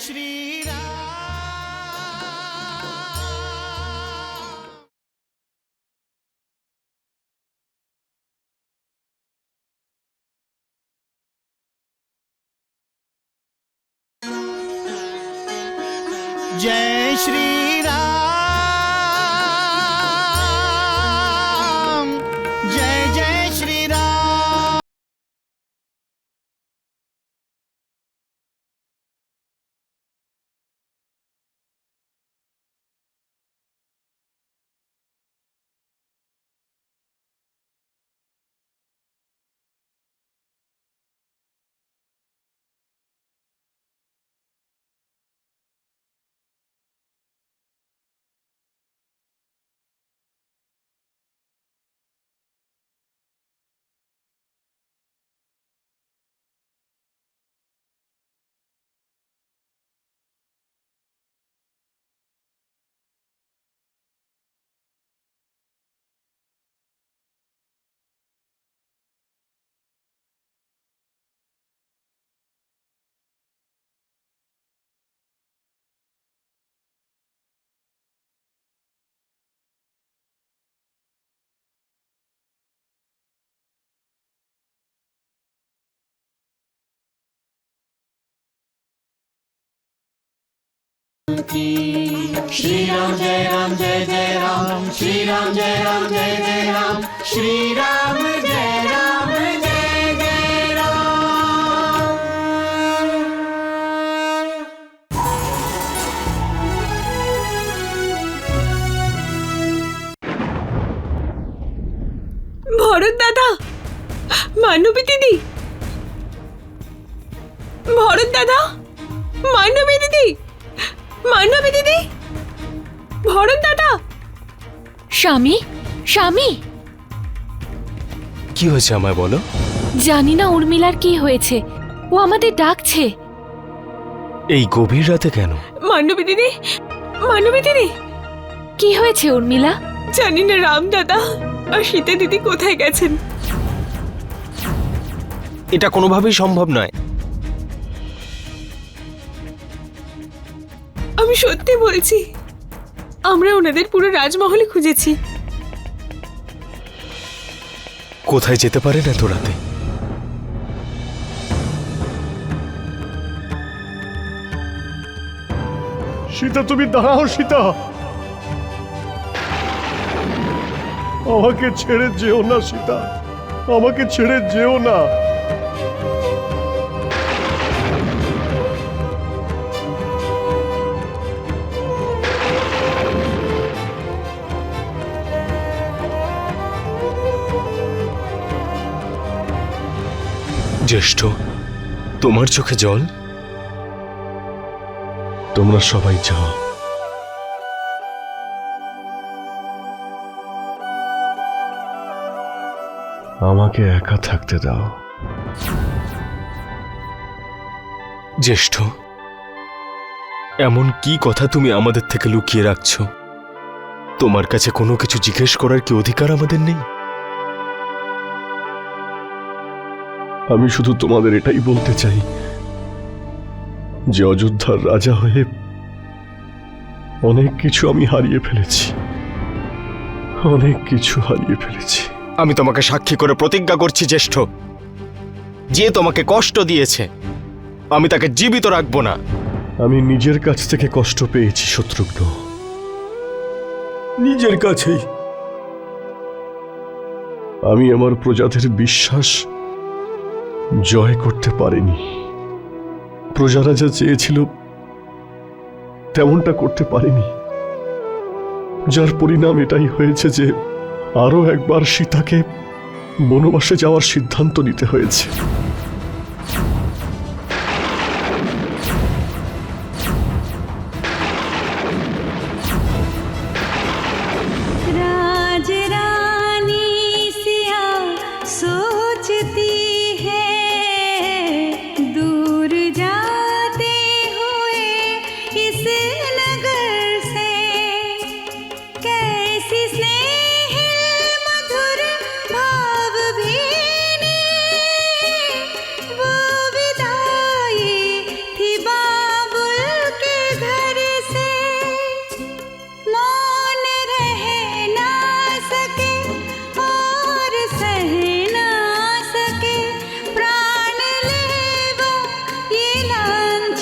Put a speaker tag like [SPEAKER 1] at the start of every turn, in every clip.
[SPEAKER 1] श्री राम। जय श्री राम, जय जय श्री राम। श्री राम जय राम जय जय राम, श्री राम जय राम जय जय राम, श्री राम जय राम जय जय राम।
[SPEAKER 2] ভরত দাদা, মানবী দিদি, ভরত দাদা, মানবী দিদি, মানবী দিদি, ভরত দাদা।
[SPEAKER 3] স্বামী, স্বামী,
[SPEAKER 4] কি হয়েছে আমায় বলো।
[SPEAKER 3] জানি না উর্মিলার কি হয়েছে, ও আমাদের ডাকছে।
[SPEAKER 4] এই গভীর রাতে কেন?
[SPEAKER 2] মানবী দিদি, মানবী দিদি,
[SPEAKER 3] কি হয়েছে উর্মিলা?
[SPEAKER 2] জানি না রাম দাদা আর সীতা দিদি কোথায় গেছেন।
[SPEAKER 4] এটা কোনোভাবেই সম্ভব নয়।
[SPEAKER 2] আমি সত্যি বলছি, আমরা ওনাদের পুরো রাজমহলে খুঁজেছি।
[SPEAKER 4] কোথায় যেতে পারে না তো রাতে?
[SPEAKER 5] সীতা, তুমি দাঁড়াও। সীতা, আমাকে ছেড়ে যেও না। সীতা, আমাকে ছেড়ে যেও না।
[SPEAKER 4] জ্যেষ্ঠ, তোমার চোখে জল?
[SPEAKER 5] তোমরা সবাই যাও। আমাকে একা থাকতে দাও।
[SPEAKER 4] জ্যেষ্ঠ, এমন কি কথা তুমি আমাদের থেকে লুকিয়ে রাখছো? তোমার কাছে কোনো কিছু জিজ্ঞেস করার কি অধিকার আমাদের নেই?
[SPEAKER 5] আমি শুধু তোমাদের এটাই বলতে চাই যে অযোধ্যার রাজা হয়ে অনেক কিছু আমি হারিয়ে ফেলেছি, অনেক কিছু হারিয়ে ফেলেছি।
[SPEAKER 4] আমি তোমাকে সাক্ষী করে প্রতিজ্ঞা করছি জ্যেষ্ঠ, যে তোমাকে কষ্ট দিয়েছে আমি তাকে জীবিত রাখবো না।
[SPEAKER 5] আমি নিজের কাছ থেকে কষ্ট পেয়েছি শত্রুঘ্ন, নিজের কাছেই। আমি আমার প্রজাদের বিশ্বাস জয় করতে পারিনি। প্রজারা যা চেয়েছিল তেমনটা করতে পারিনি, যার পরিণাম এটাই হয়েছে যে আরো একবার সীতাকে বনবাসে যাওয়ার সিদ্ধান্ত নিতে হয়েছে।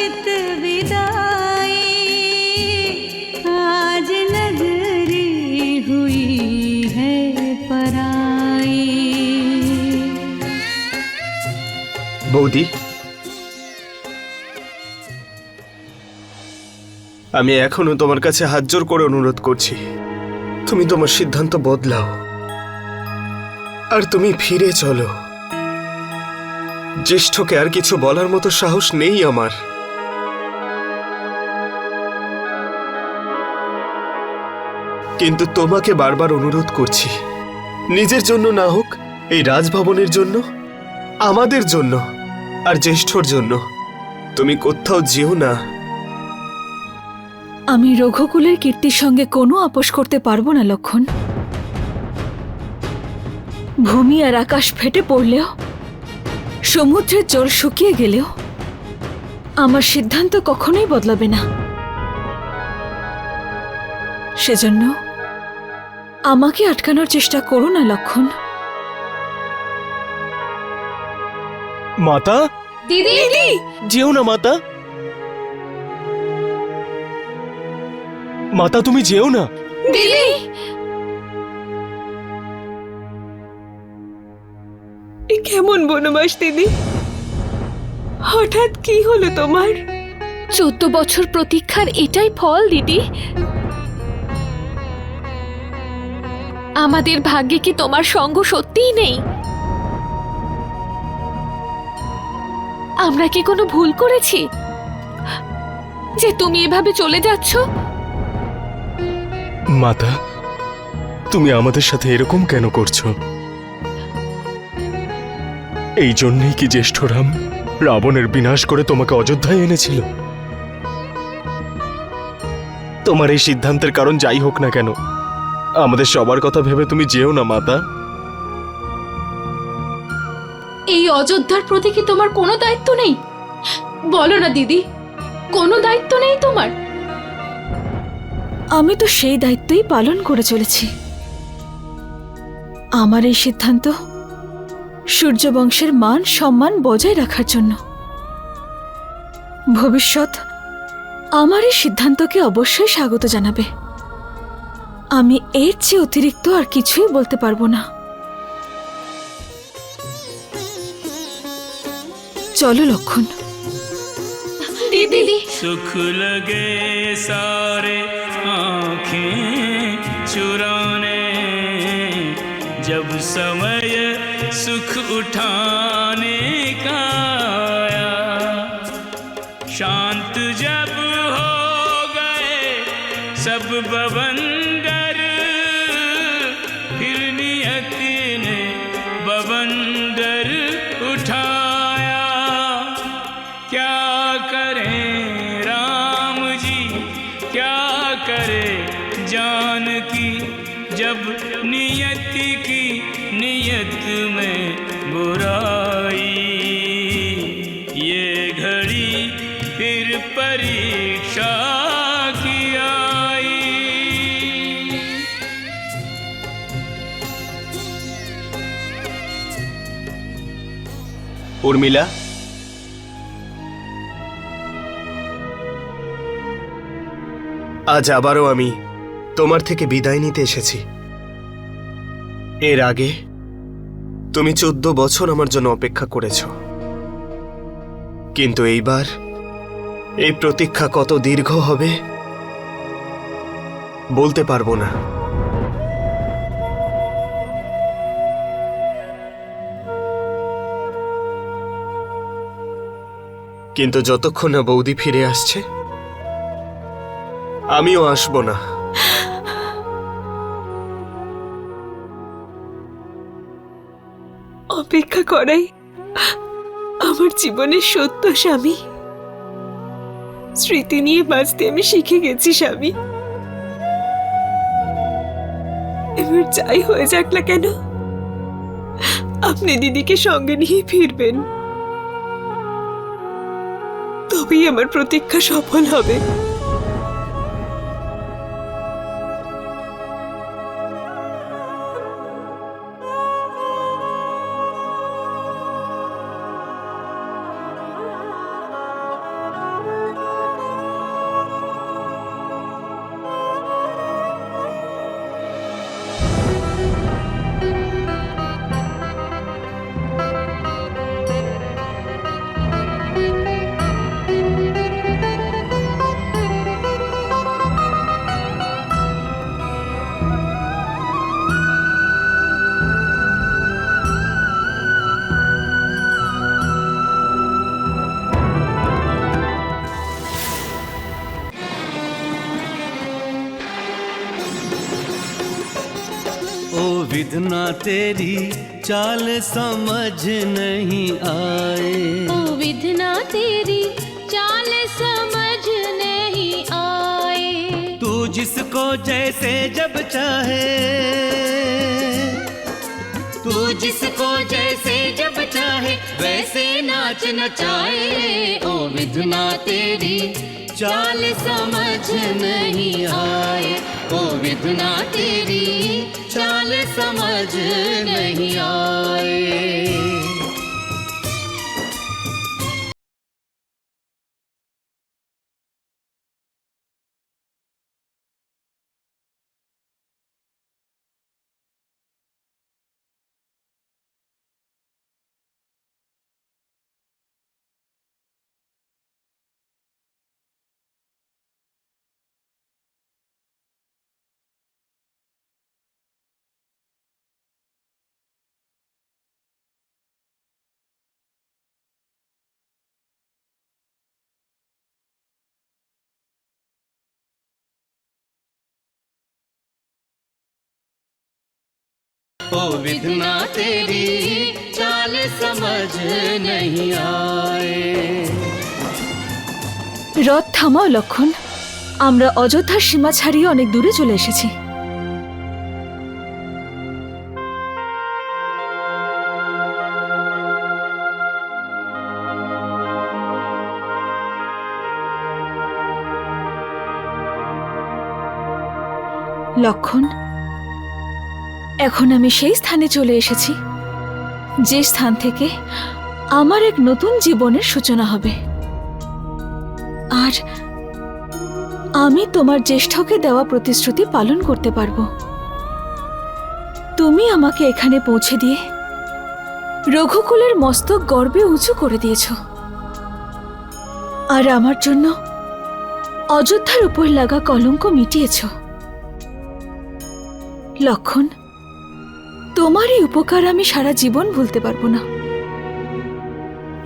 [SPEAKER 1] चित विदाई आज नगरी हुई है पराई।
[SPEAKER 4] বৌদি, আমি এখনো তোমার কাছে হাত জোর করে অনুরোধ করছি, তুমি তোমার সিদ্ধান্ত বদলাও আর তুমি ফিরে চলো। জ্যেষ্ঠকে আর কিছু বলার মতো সাহস নেই আমার। কিন্তু তোমাকে বারবার অনুরোধ করছি, নিজের জন্য না হোক, এই রাজভবনের জন্য, আমাদের জন্য আর জ্যেষ্ঠর জন্য তুমি কোথাও যেও না।
[SPEAKER 6] আমি রঘুকুলের কীর্তির সঙ্গে কোনো আপোষ করতে পারবো না লক্ষণ। ভূমি আর আকাশ ফেটে পড়লেও, সমুদ্রের জল শুকিয়ে গেলেও আমার সিদ্ধান্ত কখনোই বদলাবে না। সেজন্য আমাকে আটকানোর চেষ্টা করো না লক্ষণ।
[SPEAKER 4] মাতা,
[SPEAKER 3] দিদি দিদি
[SPEAKER 4] যেও না মাতা। মাতা তুমি যেও না।
[SPEAKER 3] দিদি
[SPEAKER 2] এ কেমন বনবাস দিদি? হঠাৎ কি হলো তোমার?
[SPEAKER 3] 14 বছর প্রতীক্ষার এটাই ফল দিদি। আমাদের ভাগ্যে কি তোমার সঙ্গ সত্যিই নেই? আমরা কি কোনো ভুল করেছি যে তুমি এভাবে চলে যাচ্ছ?
[SPEAKER 4] মাতা, তুমি আমাদের সাথে এরকম কেন করছো? এই জন্যই কি জ্যেষ্ঠরাম রাবণের বিনাশ করে তোমাকে অযোধ্যায় এনেছিল? তোমার এই সিদ্ধান্তের কারণ যাই হোক না কেন, আমাদের সবার কথা ভেবে তুমি যেও না মাতা।
[SPEAKER 3] এই অযোধ্যার প্রতি কি তোমার কোনো দায়িত্ব নেই? বলো না দিদি, কোনো দায়িত্ব নেই তোমার?
[SPEAKER 6] আমি তো সেই দায়িত্বই পালন করে চলেছি। আমার এই সিদ্ধান্ত সূর্যবংশের মান সম্মান বজায় রাখার জন্য। ভবিষ্যৎ আমার এই সিদ্ধান্তকে অবশ্যই স্বাগত জানাবে। আমি এর চেয়ে অতিরিক্ত আর কিছুই বলতে পারবো না। চলো লক্ষণ।
[SPEAKER 3] দিদি
[SPEAKER 7] सुख लगे सारे आँखें चुराने, जब समय सुख उठाने का आया, शांत जब हो गए सब बवंडर, फिर नियति ने बवंडर उठाया। क्या करें राम जी, क्या करे जानकी, जब नियति की नियत में बुराई। ये घड़ी फिर परीक्षा की आई।
[SPEAKER 4] উর্মিলা, আজ আবারও আমি তোমার থেকে বিদায় নিতে এসেছি। এর আগে তুমি 14 বছর আমার জন্য অপেক্ষা করেছ, কিন্তু এইবার এই প্রতীক্ষা কত দীর্ঘ হবে বলতে পারবো না। কিন্তু যতক্ষণ না বৌদি ফিরে আসছে, আমিও আসবো না।
[SPEAKER 2] অপেক্ষা করাই আমার জীবনের সত্য স্বামী। স্মৃতি নিয়ে বাঁচতে আমি শিখে গেছি স্বামী। এবার যাই হয়ে যাক না কেন, আপনি দিদিকে সঙ্গে নিয়ে ফিরবেন, তবেই আমার প্রতীক্ষা সফল হবে।
[SPEAKER 1] विधना तेरी चाल समझ नहीं आए।
[SPEAKER 3] ओ विधना तेरी चाल समझ नहीं आए।
[SPEAKER 1] तू जिसको जैसे जब चाहे, तू जिसको जैसे जब चाहे वैसे नाच नचाए। ओ विधना तेरी चाल समझ नहीं आए। ओ विधना तेरी चाल समझ नहीं आए। ओ विधना तेरी चाल समझ नहीं आए।
[SPEAKER 6] রথ থামাও লক্ষণ, আমরা অযোধ্যার সীমা ছাড়িয়ে অনেক দূরে চলে এসেছি। লক্ষণ, এখন আমি সেই স্থানে চলে এসেছি যে স্থান থেকে আমার এক নতুন জীবনের সূচনা হবে। আর আমি তোমার জ্যেষ্ঠকে দেওয়া প্রতিশ্রুতি পালন করতে পারবো। তুমি আমাকে এখানে পৌঁছে দিয়ে রঘুকুলের মস্তক গর্বে উঁচু করে দিয়েছ, আর আমার জন্য অযোধ্যার উপর লাগা কলঙ্ক মিটিয়েছ। লক্ষণ, তোমার এই উপকার আমি সারা জীবন ভুলতে পারবো না।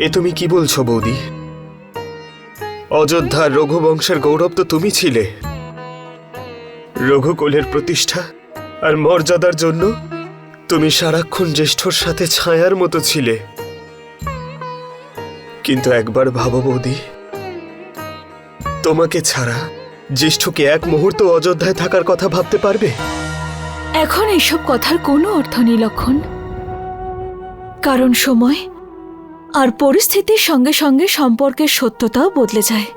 [SPEAKER 4] এ তুমি কি বলছো বৌদি? অযোধ্যার রঘুবংশের গৌরব তো তুমি ছিলে। রঘুকুলের প্রতিষ্ঠা আর মর্যাদার জন্য তুমি সারাক্ষণ জ্যেষ্ঠর সাথে ছায়ার মতো ছিলে। কিন্তু একবার ভাবো বৌদি, তোমাকে ছাড়া জ্যেষ্ঠকে এক মুহূর্ত অযোধ্যায় থাকার কথা ভাবতে পারবে?
[SPEAKER 6] এখন এইসব কথার কোনো অর্থ নেই লক্ষণ, কারণ সময় আর পরিস্থিতির সঙ্গে সঙ্গে সম্পর্কের সত্যতাও বদলে যায়।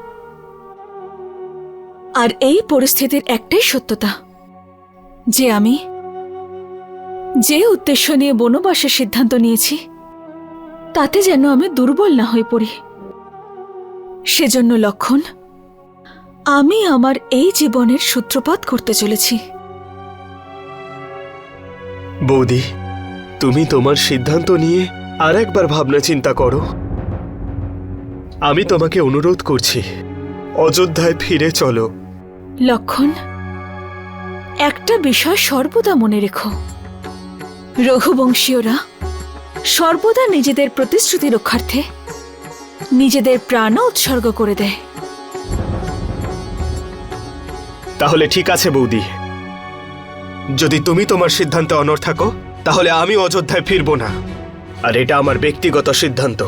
[SPEAKER 6] আর এই পরিস্থিতির একটাই সত্যতা, যে আমি যে উদ্দেশ্য নিয়ে বনবাসের সিদ্ধান্ত নিয়েছি তাতে যেন আমি দুর্বল না হয়ে পড়ি। সেজন্য লক্ষণ, আমি আমার এই জীবনের সূত্রপাত করতে চলেছি।
[SPEAKER 4] বৌদি, তুমি তোমার সিদ্ধান্ত নিয়ে আর একবার ভাবনা চিন্তা করো। আমি তোমাকে অনুরোধ করছি, অযোধ্যায় ফিরে চলো।
[SPEAKER 6] লক্ষণ, একটা বিষয় সর্বদা মনে রেখো, রঘুবংশীয়রা সর্বদা নিজেদের প্রতিশ্রুতি রক্ষার্থে নিজেদের প্রাণও উৎসর্গ করে দেয়।
[SPEAKER 4] তাহলে ঠিক আছে বৌদি, যদি তুমি তোমার সিদ্ধান্তে অনড় থাকো তাহলে আমি অযোধ্যায় ফিরবো না। আর এটা আমার ব্যক্তিগত সিদ্ধান্ত,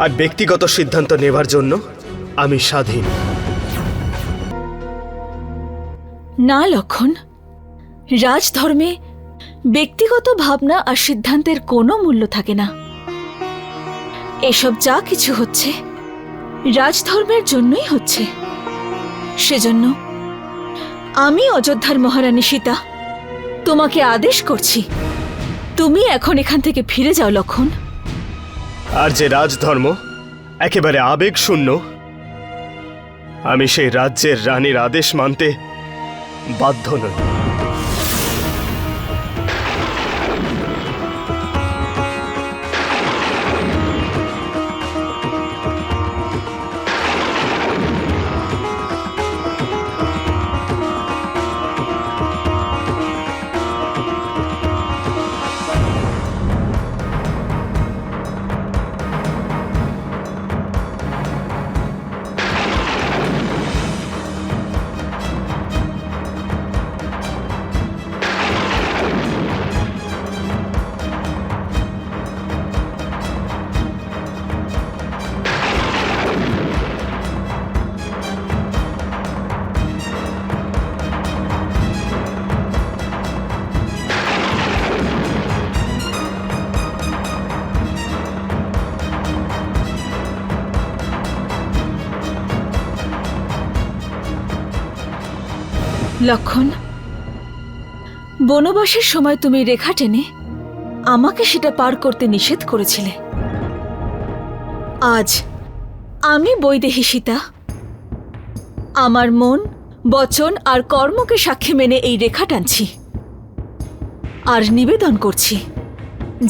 [SPEAKER 4] আর ব্যক্তিগত সিদ্ধান্ত নেবার জন্য আমি স্বাধীন।
[SPEAKER 6] না লক্ষণ, রাজধর্মে ব্যক্তিগত ভাবনা আর সিদ্ধান্তের কোনো মূল্য থাকে না। এসব যা কিছু হচ্ছে রাজধর্মের জন্যই হচ্ছে। সেজন্য আমি অযোধ্যার মহারানী সীতা তোমাকে আদেশ করছি, তুমি এখন এখান থেকে ফিরে যাও লক্ষণ।
[SPEAKER 4] আর যে রাজধর্ম একেবারে আবেগ শূন্য, আমি সেই রাজ্যের রানীর আদেশ মানতে বাধ্য নই।
[SPEAKER 6] লক্ষণ, বনবাসের সময় তুমি রেখা টেনে আমাকে সেটা পার করতে নিষেধ করেছিলে। আজ আমি বৈদেহী সীতা আমার মন, বচন আর কর্মকে সাক্ষী মেনে এই রেখা টানছি আর নিবেদন করছি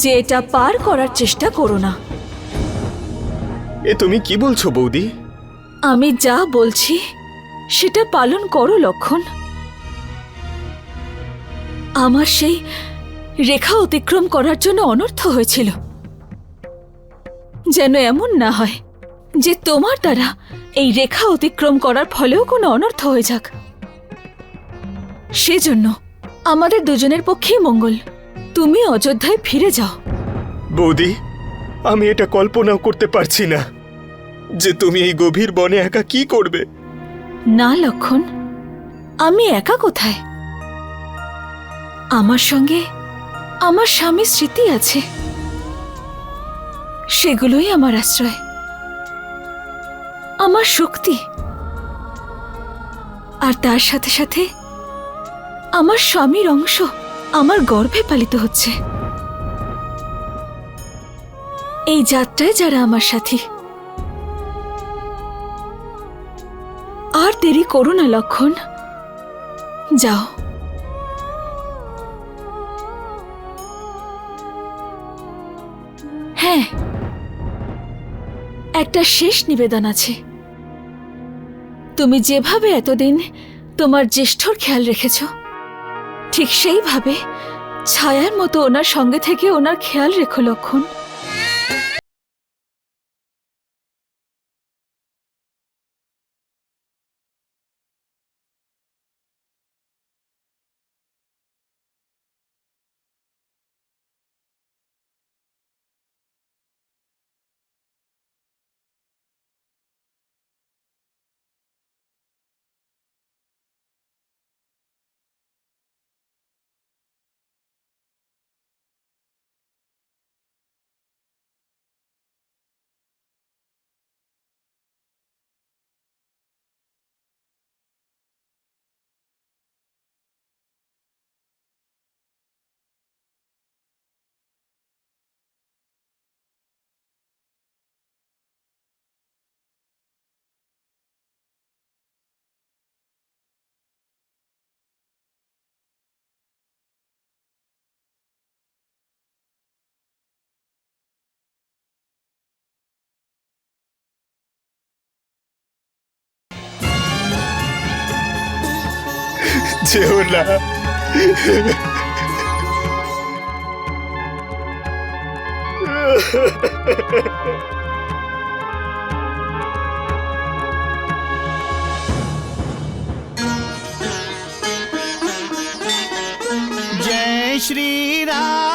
[SPEAKER 6] যে এটা পার করার চেষ্টা করো না।
[SPEAKER 4] এ তুমি কি বলছো বৌদি?
[SPEAKER 6] আমি যা বলছি সেটা পালন করো লক্ষণ। আমার সেই রেখা অতিক্রম করার জন্য অনর্থ হয়েছিল, যেন এমন না হয় যে তোমার দ্বারা এই রেখা অতিক্রম করার ফলেও কোনো অনর্থ হয়ে যাক। সেজন্য আমাদের দুজনের পক্ষেই মঙ্গল, তুমি অযোধ্যায় ফিরে যাও।
[SPEAKER 4] বৌদি, আমি এটা কল্পনাও করতে পারছি না যে তুমি এই গভীর বনে একা কি করবে।
[SPEAKER 6] না লক্ষণ, আমি একা কোথায়? আমার সঙ্গে আমার স্বামী স্মৃতি আছে, সেগুলোই আমার আশ্রয়, আমার শক্তি। আর তার সাথে সাথে আমার স্বামীর অংশ আমার গর্ভে পালিত হচ্ছে। এই যাত্রায় যারা আমার সাথী। আর দেরি করো না লক্ষণ, যাও। হ্যাঁ, একটা শেষ নিবেদন আছে। তুমি যেভাবে এতদিন তোমার জ্যেষ্ঠর খেয়াল রেখেছ, ঠিক সেইভাবে ছায়ার মতো ওনার সঙ্গে থেকে ওনার খেয়াল রেখো লক্ষণ।
[SPEAKER 4] যেও না।
[SPEAKER 1] जय श्री राम।